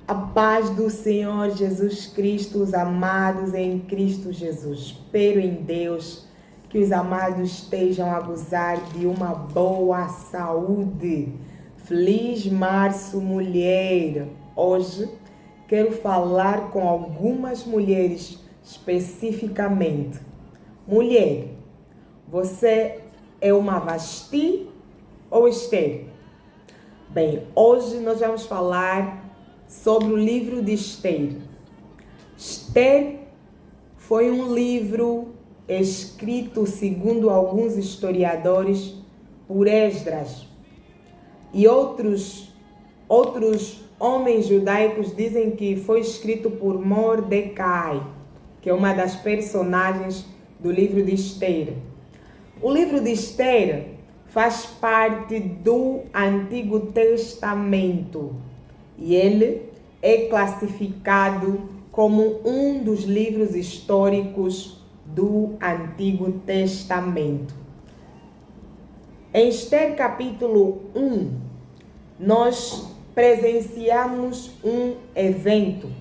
A paz do Senhor Jesus Cristo, os amados em Cristo Jesus. Espero em Deus que os amados estejam a gozar de uma boa saúde. Feliz Março, mulher! Hoje quero falar com algumas mulheres especificamente. Mulher, você é uma Vasti ou Esther? Bem, hoje nós vamos falar sobre o livro de Esther. Esther foi um livro escrito, segundo alguns historiadores, por Esdras. E outros homens judaicos dizem que foi escrito por Mordecai, que é uma das personagens do livro de Esther. O livro de Esther faz parte do Antigo Testamento e ele é classificado como um dos livros históricos do Antigo Testamento. Em Esther capítulo 1, nós presenciamos um evento,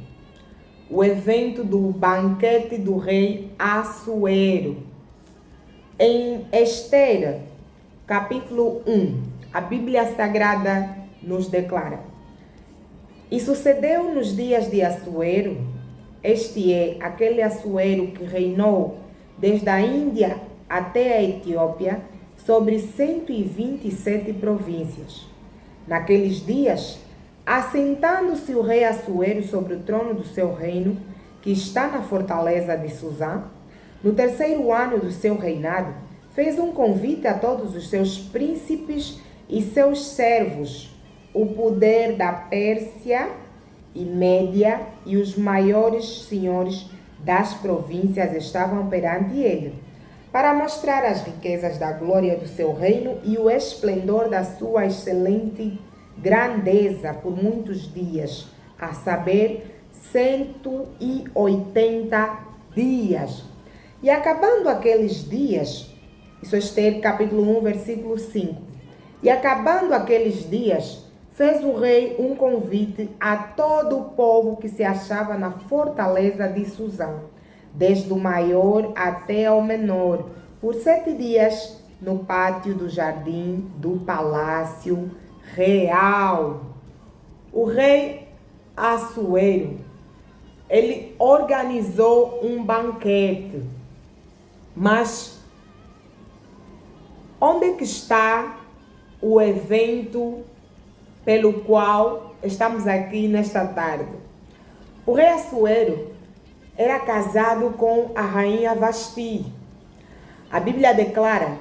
o evento do banquete do rei Assuero. Em Esther capítulo 1, a Bíblia Sagrada nos declara: e sucedeu nos dias de Assuero, este é aquele Assuero que reinou desde a Índia até a Etiópia, sobre 127 províncias. Naqueles dias, assentando-se o rei Assuero sobre o trono do seu reino, que está na fortaleza de Susã, no terceiro ano do seu reinado, fez um convite a todos os seus príncipes e seus servos, o poder da Pérsia e Média e os maiores senhores das províncias estavam perante ele, para mostrar as riquezas da glória do seu reino e o esplendor da sua excelente grandeza por muitos dias, a saber, 180 dias. E acabando aqueles dias, isso é Esther capítulo 1, versículo 5, e acabando aqueles dias, fez o rei um convite a todo o povo que se achava na fortaleza de Susã, desde o maior até ao menor, por 7 dias no pátio do jardim do palácio real. O rei Assuero, ele organizou um banquete, mas onde que está o evento pelo qual estamos aqui nesta tarde? O rei Assuero era casado com a rainha Vasti. A Bíblia declara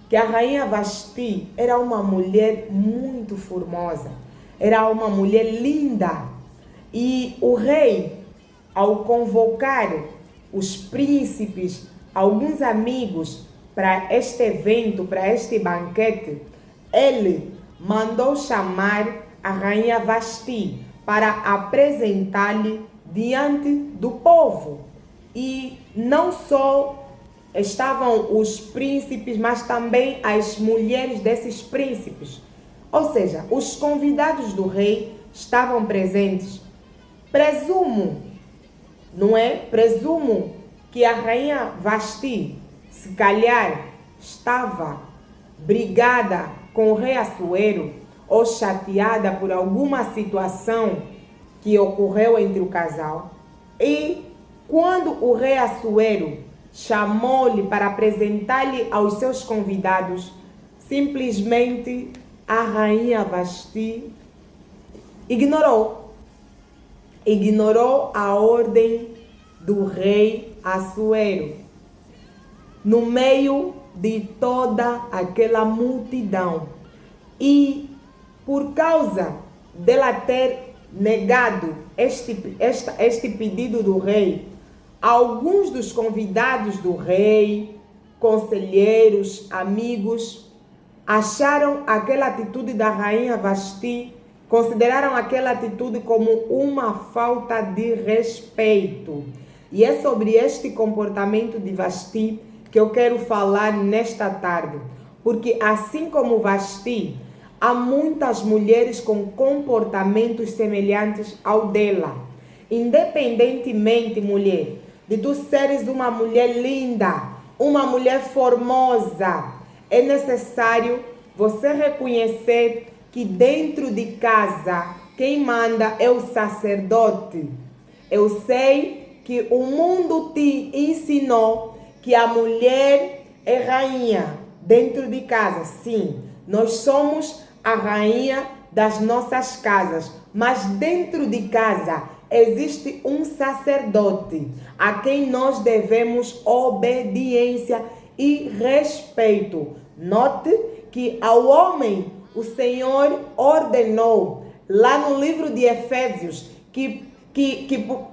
que a rainha Vasti era uma mulher muito formosa, era uma mulher linda. E o rei, ao convocar os príncipes, alguns amigos para este evento, para este banquete, ele mandou chamar a rainha Vasti para apresentar-lhe diante do povo. E não só estavam os príncipes, mas também as mulheres desses príncipes. Ou seja, os convidados do rei estavam presentes. Presumo, não é? Presumo que a rainha Vasti, se calhar, estava brigada com o rei Assuero ou chateada por alguma situação que ocorreu entre o casal. E quando o rei Assuero chamou-lhe para apresentar-lhe aos seus convidados, simplesmente a rainha Vasti ignorou a ordem do rei Assuero. No meio de toda aquela multidão. E por causa dela ter negado este pedido do rei, alguns dos convidados do rei, conselheiros, amigos, acharam aquela atitude da rainha Vasti, consideraram aquela atitude como uma falta de respeito. E é sobre este comportamento de Vasti que eu quero falar nesta tarde, porque assim como Vasti, há muitas mulheres com comportamentos semelhantes ao dela. Independentemente, mulher, de tu seres uma mulher linda, uma mulher formosa, é necessário você reconhecer que dentro de casa quem manda é o sacerdote. Eu sei que o mundo te ensinou que a mulher é rainha dentro de casa. Sim, nós somos a rainha das nossas casas, mas dentro de casa existe um sacerdote a quem nós devemos obediência e respeito. Note que ao homem o Senhor ordenou, lá no livro de Efésios, que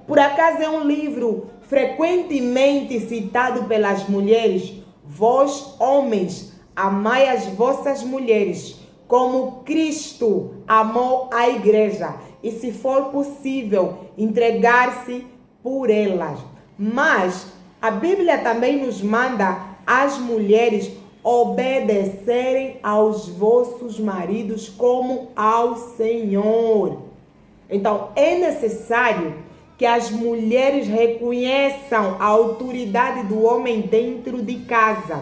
por acaso é um livro frequentemente citado pelas mulheres: vós, homens, amai as vossas mulheres, como Cristo amou a igreja, e se for possível, entregar-se por elas. Mas a Bíblia também nos manda as mulheres obedecerem aos vossos maridos como ao Senhor. Então, é necessário que as mulheres reconheçam a autoridade do homem dentro de casa.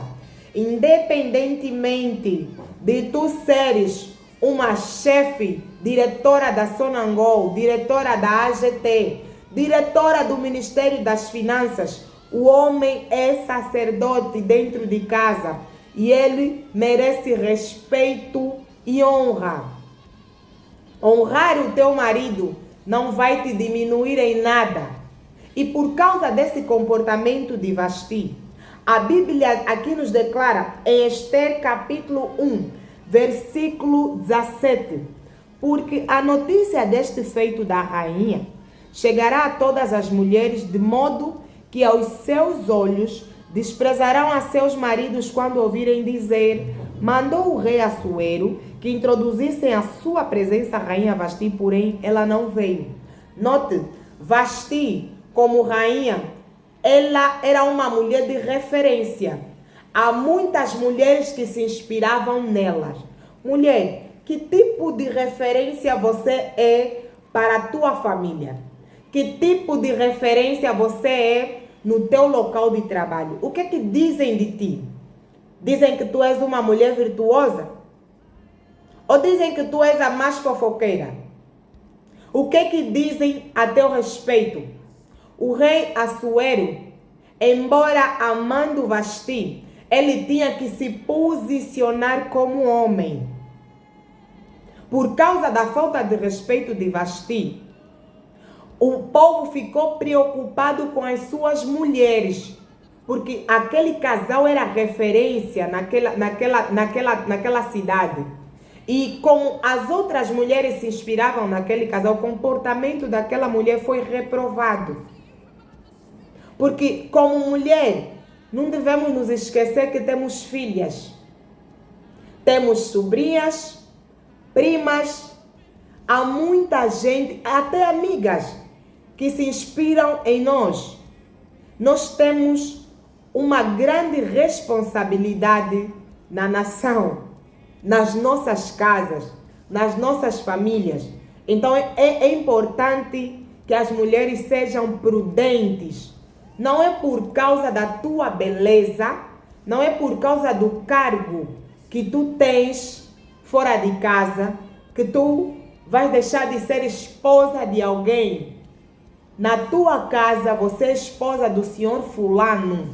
Independentemente de tu seres uma chefe, diretora da Sonangol, diretora da AGT, diretora do Ministério das Finanças, o homem é sacerdote dentro de casa e ele merece respeito e honra. Honrar o teu marido não vai te diminuir em nada. E por causa desse comportamento de Vasti, a Bíblia aqui nos declara em Esther capítulo 1, versículo 17, porque a notícia deste feito da rainha chegará a todas as mulheres, de modo que aos seus olhos desprezarão a seus maridos quando ouvirem dizer: mandou o rei Assuero que introduzissem a sua presença a rainha Vasti, porém ela não veio. Note, Vasti, como rainha, ela era uma mulher de referência. Há muitas mulheres que se inspiravam nelas. Mulher, que tipo de referência você é para a tua família? Que tipo de referência você é no teu local de trabalho? O que é que dizem de ti? Dizem que tu és uma mulher virtuosa? Ou dizem que tu és a mais fofoqueira? O que é que dizem a teu respeito? O rei Assuero, embora amando Vasti, ele tinha que se posicionar como homem. Por causa da falta de respeito de Vasti, o povo ficou preocupado com as suas mulheres, porque aquele casal era referência naquela cidade. E como as outras mulheres se inspiravam naquele casal, o comportamento daquela mulher foi reprovado. Porque como mulher, não devemos nos esquecer que temos filhas, temos sobrinhas, primas, há muita gente, até amigas, que se inspiram em nós. Nós temos uma grande responsabilidade na nação, nas nossas casas, nas nossas famílias. Então é importante que as mulheres sejam prudentes. Não é por causa da tua beleza, não é por causa do cargo que tu tens fora de casa, que tu vais deixar de ser esposa de alguém. Na tua casa, você é esposa do senhor fulano.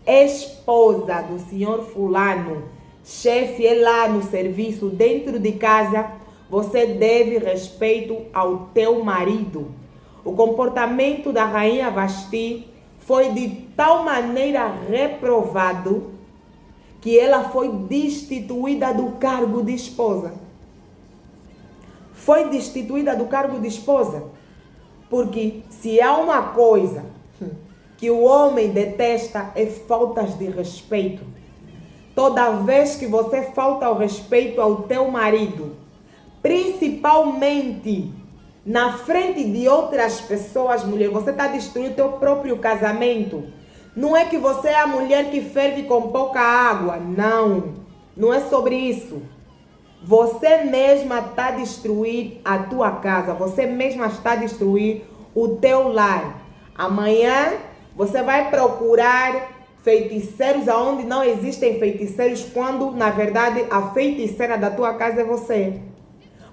Esposa do senhor fulano. Chefe é lá no serviço, dentro de casa, você deve respeito ao teu marido. O comportamento da rainha Vasti foi de tal maneira reprovado que ela foi destituída do cargo de esposa. Foi destituída do cargo de esposa. Porque se há uma coisa que o homem detesta é faltas de respeito. Toda vez que você falta ao respeito ao teu marido, principalmente na frente de outras pessoas, mulher, você está destruindo o teu próprio casamento. Não é que você é a mulher que ferve com pouca água. Não, não é sobre isso. você mesma está a destruir a tua casa, você mesma está a destruir o teu lar. Amanhã você vai procurar feiticeiros aonde não existem feiticeiros, quando na verdade a feiticeira da tua casa é você.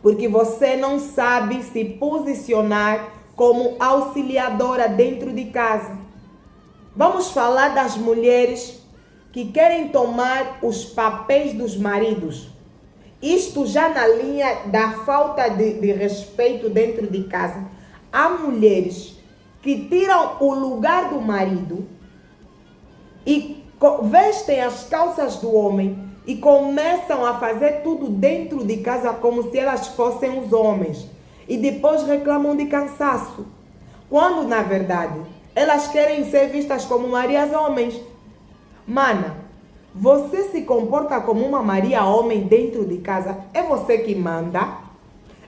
Porque você não sabe se posicionar como auxiliadora dentro de casa. Vamos falar das mulheres que querem tomar os papéis dos maridos. Isto já na linha da falta de respeito dentro de casa. Há mulheres que tiram o lugar do marido e vestem as calças do homem e começam a fazer tudo dentro de casa como se elas fossem os homens. E depois reclamam de cansaço. Quando, na verdade, elas querem ser vistas como Marias homens. Mana, você se comporta como uma Maria homem dentro de casa. É você que manda.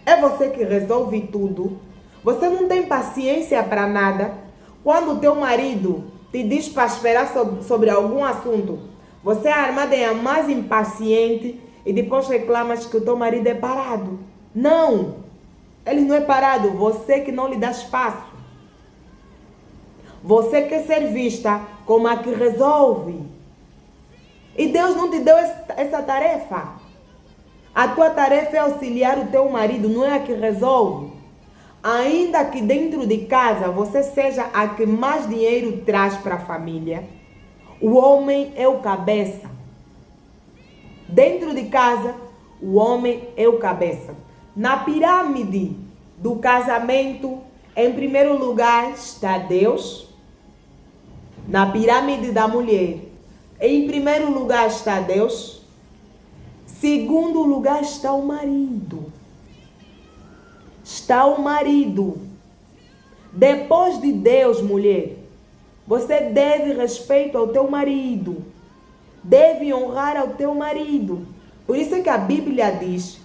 É você que resolve tudo. Você não tem paciência para nada. Quando o teu marido te diz para esperar sobre algum assunto, você é armada e a mais impaciente e depois reclamas que o teu marido é parado. Não! Ele não é parado. Você que não lhe dá espaço. Você quer ser vista como a que resolve. E Deus não te deu essa tarefa. A tua tarefa é auxiliar o teu marido, não é a que resolve. Ainda que dentro de casa você seja a que mais dinheiro traz para a família, o homem é o cabeça. Dentro de casa, o homem é o cabeça. Na pirâmide do casamento, em primeiro lugar está Deus. Na pirâmide da mulher, em primeiro lugar está Deus. Segundo lugar está o marido. Está o marido. Depois de Deus, mulher, você deve respeito ao teu marido. Deve honrar ao teu marido. Por isso é que a Bíblia diz: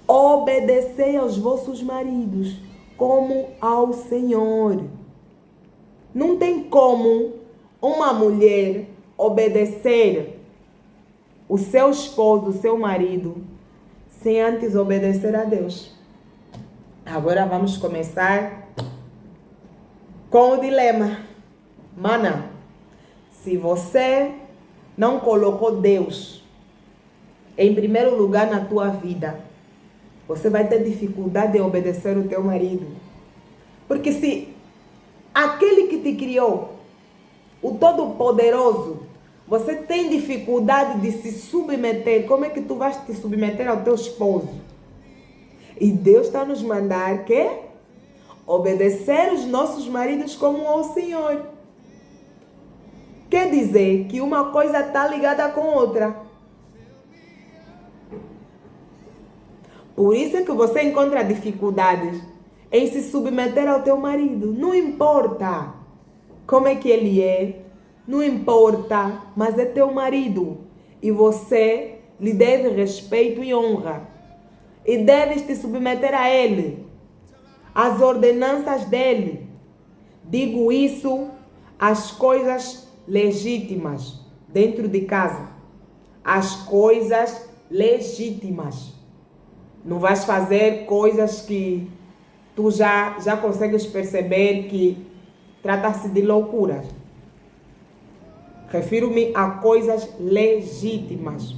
obedecei aos vossos maridos como ao Senhor. Não tem como uma mulher obedecer o seu esposo, o seu marido, sem antes obedecer a Deus. Agora vamos começar com o dilema. Mana, se você não colocou Deus em primeiro lugar na tua vida, você vai ter dificuldade de obedecer o teu marido. Porque se aquele que te criou, o Todo-Poderoso, você tem dificuldade de se submeter, como é que tu vais te submeter ao teu esposo? E Deus está nos mandar que obedecer os nossos maridos como ao Senhor. Quer dizer que uma coisa está ligada com outra. Por isso é que você encontra dificuldades em se submeter ao teu marido. Não importa como é que ele é, não importa, mas é teu marido. E você lhe deve respeito e honra. E deves te submeter a ele, às ordenanças dele. Digo isso, as coisas legítimas dentro de casa. As coisas legítimas. Não vais fazer coisas que tu já consegues perceber que trata-se de loucuras. Refiro-me a coisas legítimas.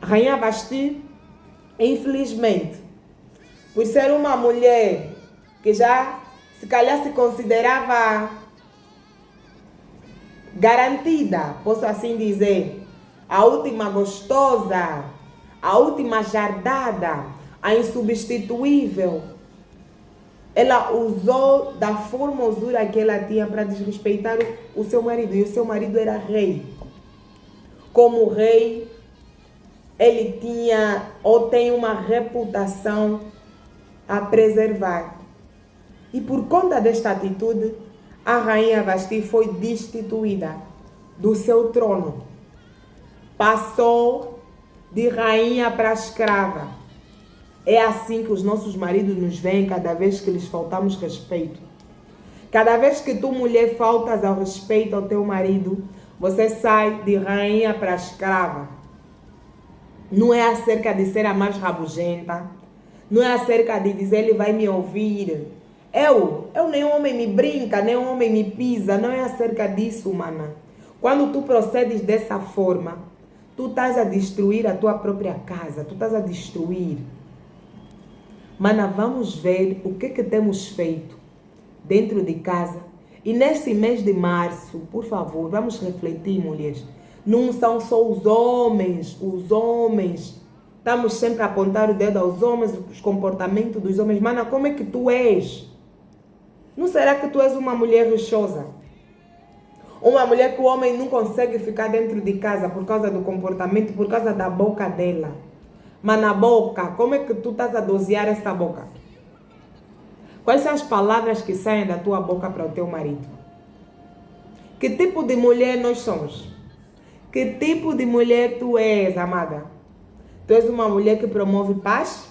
A Rainha Vasti, infelizmente, por ser uma mulher que já se calhar se considerava garantida, posso assim dizer, a última gostosa, a última jardada, a insubstituível, ela usou da formosura que ela tinha para desrespeitar o seu marido. E o seu marido era rei. Como rei, ele tinha ou tem uma reputação a preservar. E por conta desta atitude, a Rainha Vasti foi destituída do seu trono. Passou de rainha para escrava. É assim que os nossos maridos nos veem cada vez que lhes faltamos respeito. Cada vez que tu, mulher, faltas ao respeito ao teu marido, você sai de rainha para escrava. Não é acerca de ser a mais rabugenta. Não é acerca de dizer ele vai me ouvir. Eu nem homem me brinca, nem homem me pisa. Não é acerca disso, mana. Quando tu procedes dessa forma, tu estás a destruir a tua própria casa. Tu estás a destruir. Mana, vamos ver o que temos feito dentro de casa. E neste mês de março, por favor, vamos refletir, mulheres. Não são só os homens. Estamos sempre a apontar o dedo aos homens, os comportamentos dos homens. Mana, como é que tu és? Não será que tu és uma mulher rixosa? Uma mulher que o homem não consegue ficar dentro de casa por causa do comportamento, por causa da boca dela. Mas na boca, como é que tu estás a dosear essa boca? Quais são as palavras que saem da tua boca para o teu marido? Que tipo de mulher nós somos? Que tipo de mulher tu és, amada? Tu és uma mulher que promove paz?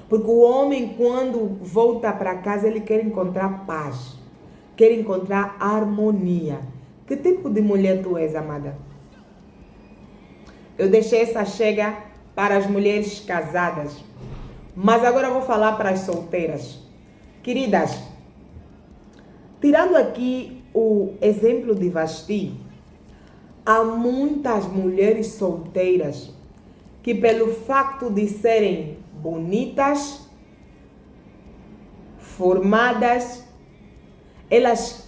Porque o homem, quando volta para casa, ele quer encontrar paz. Quer encontrar harmonia. Que tipo de mulher tu és, amada? Eu deixei essa chega para as mulheres casadas. Mas agora eu vou falar para as solteiras. Queridas, tirando aqui o exemplo de Vasti, há muitas mulheres solteiras que, pelo facto de serem bonitas, formadas, elas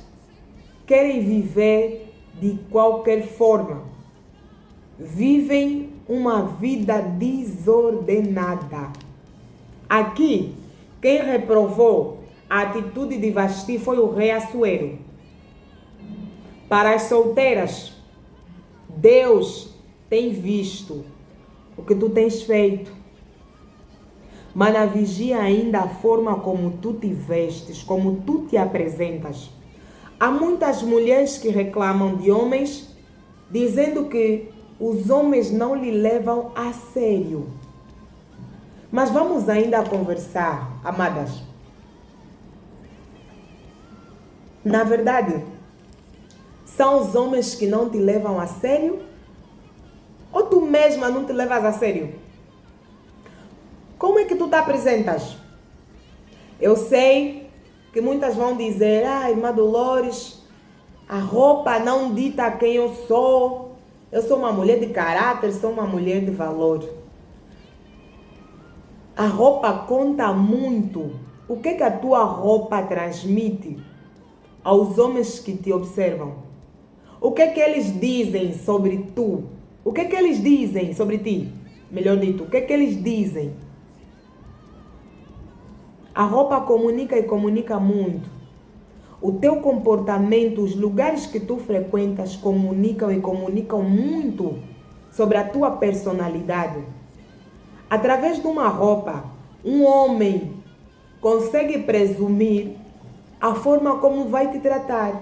querem viver de qualquer forma. Vivem uma vida desordenada. Aqui, quem reprovou a atitude de Vasti foi o rei Assuero. Para as solteiras, Deus tem visto o que tu tens feito. Mas vigia ainda a forma como tu te vestes, como tu te apresentas. Há muitas mulheres que reclamam de homens, dizendo que os homens não lhe levam a sério. Mas vamos ainda conversar, amadas. Na verdade, são os homens que não te levam a sério? Ou tu mesma não te levas a sério? Como é que tu te apresentas? Eu sei que muitas vão dizer, irmã Dolores, a roupa não dita quem eu sou. Eu sou uma mulher de caráter, sou uma mulher de valor. A roupa conta muito. O que a tua roupa transmite aos homens que te observam? O que eles dizem sobre tu? O que eles dizem sobre ti? Melhor dito, o que eles dizem? A roupa comunica e comunica muito. O teu comportamento, os lugares que tu frequentas comunicam e comunicam muito sobre a tua personalidade. Através de uma roupa, um homem consegue presumir a forma como vai te tratar.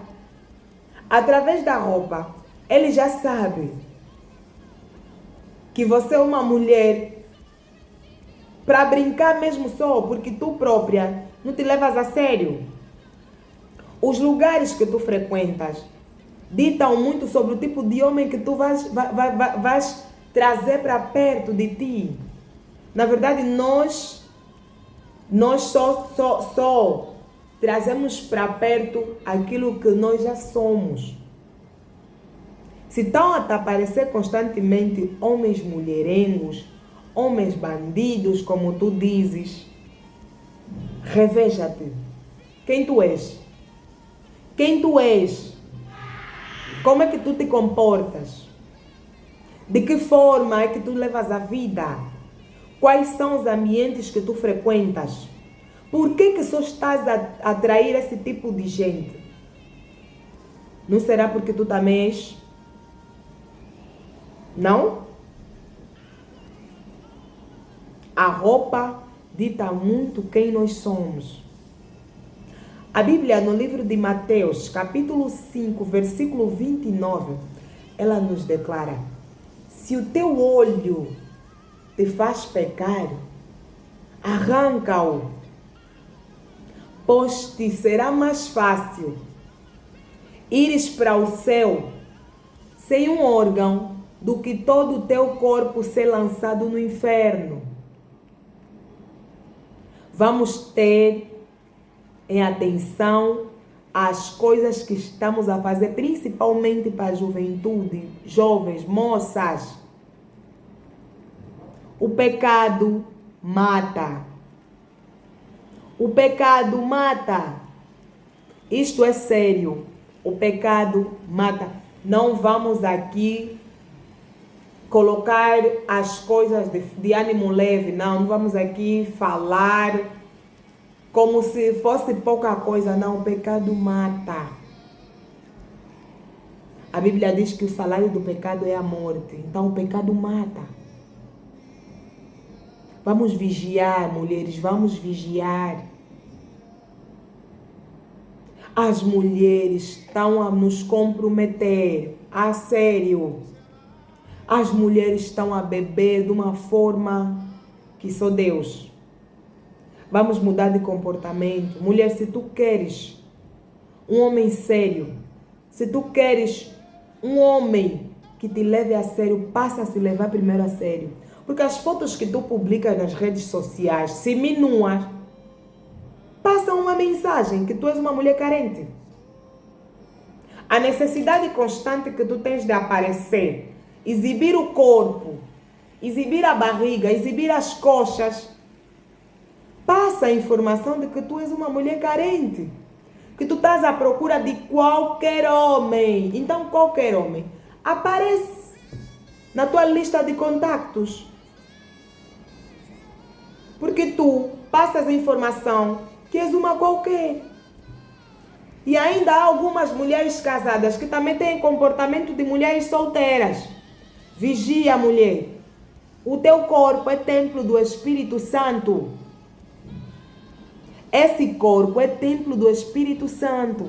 Através da roupa, ele já sabe que você é uma mulher para brincar mesmo só, porque tu própria não te levas a sério. Os lugares que tu frequentas ditam muito sobre o tipo de homem que tu vais trazer para perto de ti. Na verdade, nós só trazemos para perto aquilo que nós já somos. Se estão a te aparecer constantemente homens mulherengos, homens bandidos, como tu dizes, reveja-te. Quem tu és? Quem tu és? Como é que tu te comportas? De que forma é que tu levas a vida? Quais são os ambientes que tu frequentas? Por que só estás a atrair esse tipo de gente? Não será porque tu também és? Não? A roupa dita muito quem nós somos. A Bíblia, no livro de Mateus, capítulo 5, versículo 29, ela nos declara: se o teu olho te faz pecar, arranca-o, pois te será mais fácil ires para o céu sem um órgão do que todo o teu corpo ser lançado no inferno. Vamos ter em atenção as coisas que estamos a fazer, principalmente para a juventude, jovens, moças. O pecado mata. O pecado mata. Isto é sério. O pecado mata. Não vamos aqui colocar as coisas de ânimo leve, não vamos aqui falar como se fosse pouca coisa, não, o pecado mata. A Bíblia diz que o salário do pecado é a morte, então o pecado mata. Vamos vigiar, mulheres, vamos vigiar. As mulheres estão a nos comprometer, a sério. As mulheres estão a beber de uma forma que só Deus. Vamos mudar de comportamento. Mulher, se tu queres um homem sério, se tu queres um homem que te leve a sério, passa a se levar primeiro a sério. Porque as fotos que tu publicas nas redes sociais, seminuas, passam uma mensagem que tu és uma mulher carente. A necessidade constante que tu tens de aparecer, exibir o corpo, exibir a barriga, exibir as coxas, passa a informação de que tu és uma mulher carente, que tu estás à procura de qualquer homem. Então qualquer homem aparece na tua lista de contactos, porque tu passas a informação que és uma qualquer. E ainda há algumas mulheres casadas que também têm comportamento de mulheres solteiras. Vigia, mulher. O teu corpo é templo do Espírito Santo. Esse corpo é templo do Espírito Santo.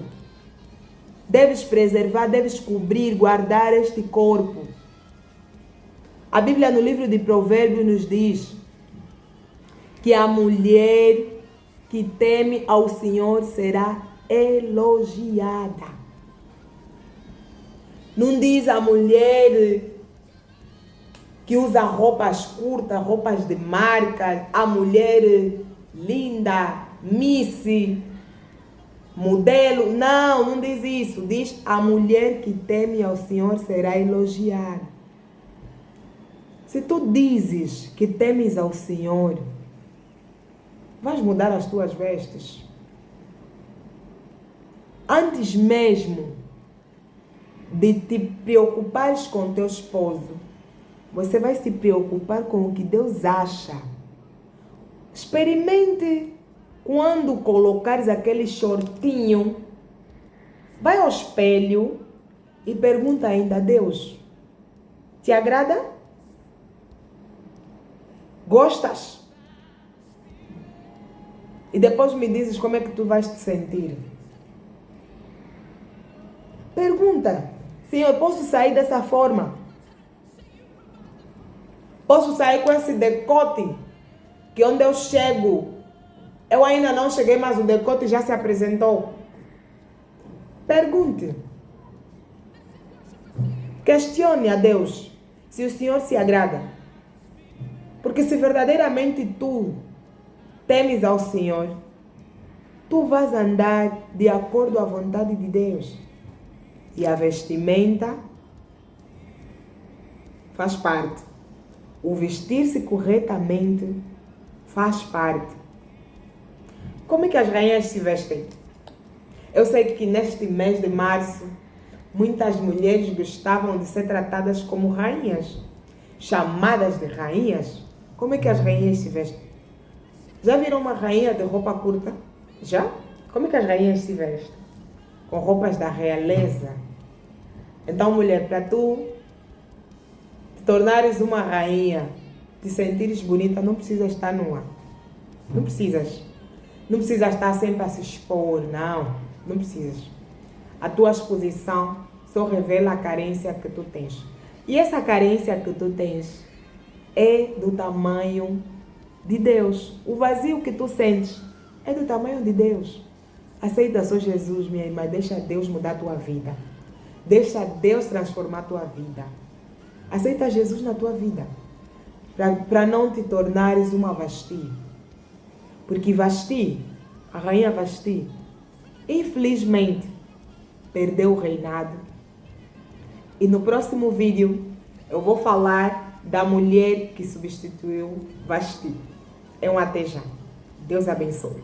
Deves preservar, deves cobrir, guardar este corpo. A Bíblia no livro de Provérbios nos diz que a mulher que teme ao Senhor será elogiada. Não diz a mulher que usa roupas curtas, roupas de marca, a mulher linda, Miss, modelo. Não, não diz isso. Diz a mulher que teme ao Senhor será elogiada. Se tu dizes que temes ao Senhor, vais mudar as tuas vestes. Antes mesmo de te preocupares com teu esposo, você vai se preocupar com o que Deus acha. Experimente quando colocares aquele shortinho, vai ao espelho e pergunta ainda a Deus: te agrada? Gostas? E depois me dizes como é que tu vais te sentir. Pergunta: Senhor, posso sair dessa forma? Posso sair com esse decote que onde eu chego, eu ainda não cheguei, mas o decote já se apresentou? Pergunte. Questione a Deus se o Senhor se agrada. Porque se verdadeiramente tu temes ao Senhor, tu vais andar de acordo à vontade de Deus. E a vestimenta faz parte. O vestir-se corretamente faz parte. Como é que as rainhas se vestem? Eu sei que neste mês de março, muitas mulheres gostavam de ser tratadas como rainhas, chamadas de rainhas. Como é que as rainhas se vestem? Já viram uma rainha de roupa curta? Já? Como é que as rainhas se vestem? Com roupas da realeza. Então, mulher, para tu te tornares uma rainha, te sentires bonita, não precisas estar nua. Não precisas. Não precisas estar sempre a se expor, não. Não precisas. A tua exposição só revela a carência que tu tens. E essa carência que tu tens é do tamanho de Deus. O vazio que tu sentes é do tamanho de Deus. Aceita só Jesus, minha irmã. Deixa Deus mudar a tua vida. Deixa Deus transformar a tua vida. Aceita Jesus na tua vida. Para não te tornares uma Vasti. Porque Vasti, a rainha Vasti, infelizmente, perdeu o reinado. E no próximo vídeo eu vou falar da mulher que substituiu Vasti. É um até já. Deus abençoe.